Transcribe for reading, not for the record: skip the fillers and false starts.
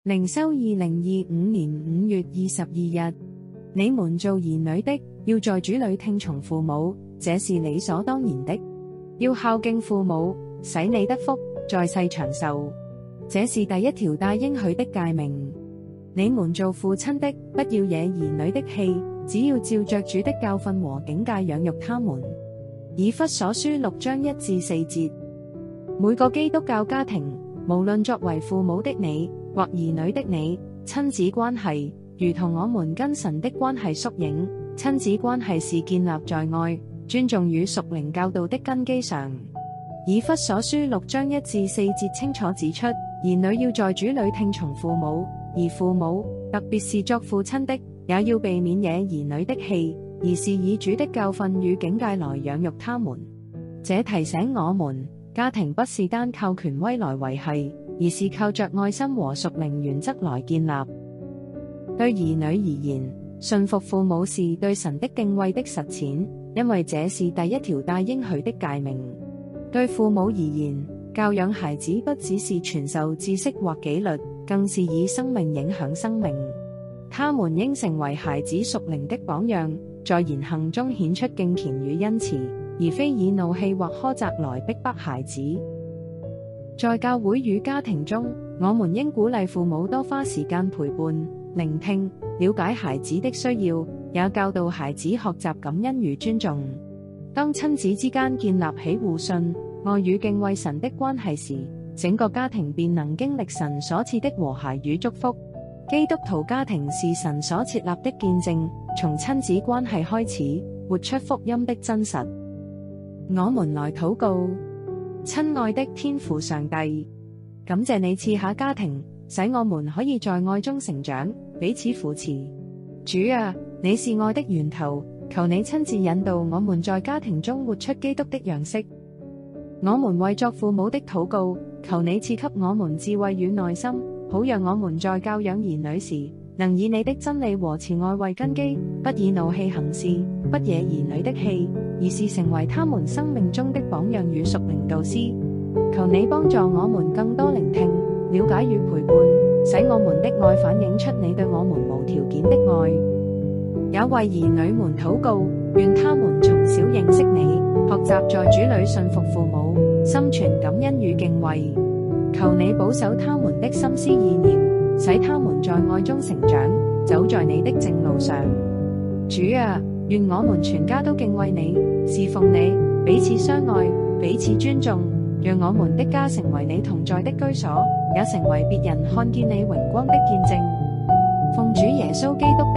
靈修2025年5月22日，你們做兒女的，要在主裏聽從父母，這是理所當然的。要孝敬父母，使你得福，在世長壽。這是第一條帶應許的誡命。你們做父親的，不要惹兒女的氣，只要照着主的教訓和警戒養育他們。以弗所書6章1至4節。每個基督教家庭，無論作為父母的你，或兒女的你，親子關係，如同我們跟神的關係縮影。親子關係是建立在愛、尊重與屬靈教導的根基上。以弗所書6章1至4節清楚指出，兒女要在主裏聽從父母，而父母，特別是作父親的，也要避免惹兒女的氣，而是以主的教訓與警戒來養育他們。這提醒我們，家庭不是單靠權威來維繫，而是靠着愛心和屬靈原則來建立。對兒女而言，順服父母是對神的敬畏的實踐，因為這是第一條帶應許的誡命。對父母而言，教養孩子不只是傳授知識或紀律，更是以生命影響生命。他們應成為孩子屬靈的榜樣，在言行中顯出敬虔與恩慈，而非以怒氣或苛責來逼迫孩子。在教會與家庭中，我們應鼓勵父母多花時間陪伴、聆聽、了解孩子的需要，也教導孩子學習感恩與尊重。當親子之間建立起互信、愛與敬畏神的關係時，整個家庭便能經歷神所賜的和諧與祝福。基督徒家庭是神所設立的見證，從親子關係開始，活出福音的真實。我們來禱告。親愛的天父上帝，感謝你賜下家庭，使我們可以在愛中成長，彼此扶持。主啊，你是愛的源頭，求你親自引導我們在家庭中活出基督的樣式。我們為作父母的禱告，求你賜給我們智慧與耐心，好讓我們在教養兒女時，能以你的真理和慈愛為根基，不以怒氣行事，不惹兒女的氣，而是成為他們生命中的榜樣與屬靈導師。求你幫助我們更多聆聽、了解與陪伴，使我們的愛反映出你對我們無條件的愛。也為兒女們禱告，願他們從小認識你，學習在主裏順服父母，心存感恩與敬畏。求你保守他們的心思意念，使他們在愛中成長，走在你的正路上。主啊，願我們全家都敬畏你，侍奉你，彼此相愛，彼此尊重，讓我們的家成為你同在的居所，也成為別人看見你榮光的見證。奉主耶穌基督的